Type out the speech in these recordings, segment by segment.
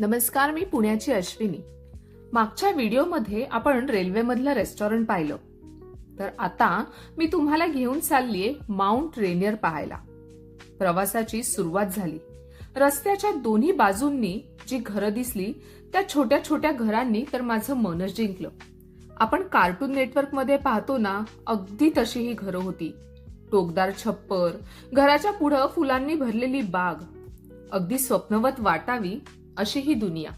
नमस्कार, मी पुण्याची अश्विनी। मागच्या व्हिडिओमध्ये आपण रेल्वेमधलं रेस्टॉरंट पाहिलं, तर आता मी तुम्हाला घेऊन चाललीये माउंट रेनियर पाहायला। प्रवासाची सुरुवात झाली। रस्त्याच्या दोन्ही बाजूंनी जी घरं दिसली त्या छोट्या छोट्या घरांनी तर माझं मनच जिंकलं। आपण कार्टून नेटवर्क मध्ये पाहतो ना, अगदी तशी ही घरं होती। टोकदार छप्पर, घराच्या पुढं फुलांनी भरलेली बाग, अगदी स्वप्नवत वाटावी अशी ही दुनिया।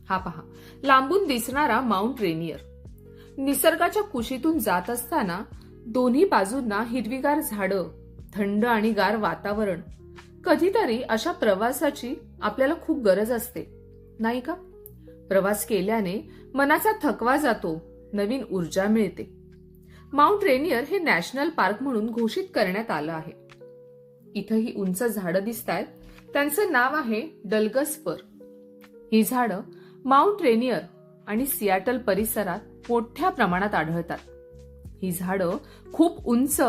हा पहा, लांबून दिसणारा माउंट रेनियर। निसर्गाच्या कुशीतून जात असताना दोन्ही बाजूंना हिरवीगार झाडं, थंड आणि गार वातावरण। कधीतरी अशा प्रवासाची आपल्याला खूप गरज असते, नाही का? प्रवास केल्याने मनाचा थकवा जातो, नवीन ऊर्जा मिळते। माउंट रेनियर हे नॅशनल पार्क म्हणून घोषित करण्यात आलं आहे। इथं ही उंच झाडं दिसतायत, त्यांचं नाव आहे डलगस फर। ही झाडं माउंट रेनियर आणि सियाटल परिसरात मोठ्या प्रमाणात आढळतात। ही झाडं खूप उंच,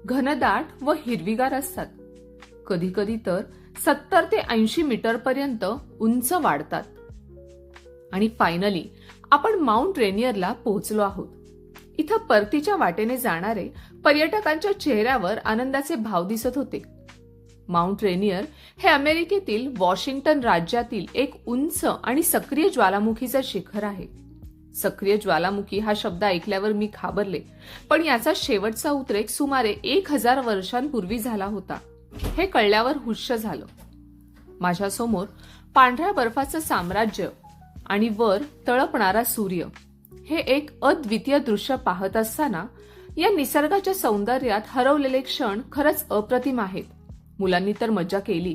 घनदाट व हिरवीगार असतात। कधी कधी तर 70 ते 80 मीटर पर्यंत उंच वाढतात। आणि फायनली आपण माउंट रेनियरला पोहोचलो आहोत। इथं परतीच्या वाटेने जाणारे पर्यटकांच्या चेहऱ्यावर आनंदाचे भाव दिसत होते। माउंट रेनियर हे अमेरिकेतील वॉशिंग्टन राज्यातील एक उंच आणि सक्रिय ज्वालामुखीचं शिखर आहे। सक्रिय ज्वालामुखी हा शब्द ऐकल्यावर मी घाबरले, पण याचा शेवटचा उद्रेक सुमारे 1000 वर्षांपूर्वी झाला होता हे कळल्यावर हुश्य झालं। माझ्यासमोर पांढऱ्या बर्फाचं साम्राज्य आणि वर तळपणारा सूर्य, हे एक अद्वितीय दृश्य पाहत असताना या निसर्गाच्या सौंदर्यात हरवलेले क्षण खरंच अप्रतिम आहेत। मुलांनी तर मजा केली।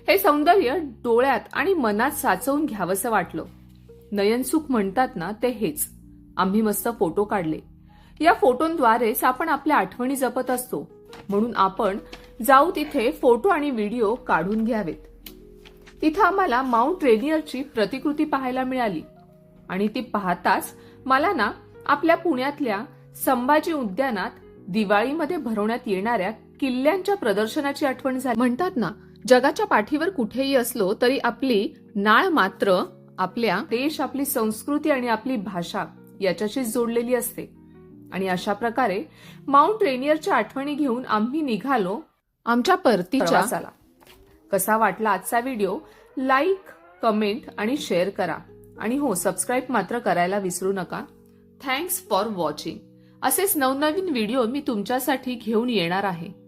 हे सौंदर्य डोळ्यात आणि मनात साचवून घ्यावंसं वाटलं। नयनसुख म्हणतात ना, ते हेच। आम्ही मस्त फोटो काढले। या फोटोंद्वारेच आपण आपल्या आठवणी जपत असतो, म्हणून आपण जाऊ तिथे फोटो आणि व्हिडिओ काढून घ्यावेत। तिथं आम्हाला माउंट रेनियरची प्रतिकृती पाहायला मिळाली आणि ती पाहताच मला ना आपल्या पुण्यातल्या संभाजी उद्यानात दिवाळीमध्ये भरवण्यात येणाऱ्या किल्ल्यांच्या प्रदर्शनाची आठवण झाली। म्हणतात ना, जगाच्या पाठीवर कुठेही असलो तरी आपली नाळ मात्र आपल्या देश, आपली संस्कृती आणि आपली भाषा याच्याशीच जोडलेली असते। आणि अशा प्रकारे माउंट रेनियरच्या आठवणी घेऊन आम्ही निघालो आमच्या परतीच्या प्रवासाला। कसा वाटला आजचा व्हिडिओ? लाईक, कमेंट आणि शेअर करा। आणि हो, सबस्क्राईब मात्र करायला विसरू नका। Thanks for watching. असेच नवनवीन व्हिडिओ मी तुमच्यासाठी घेऊन येणार आहे।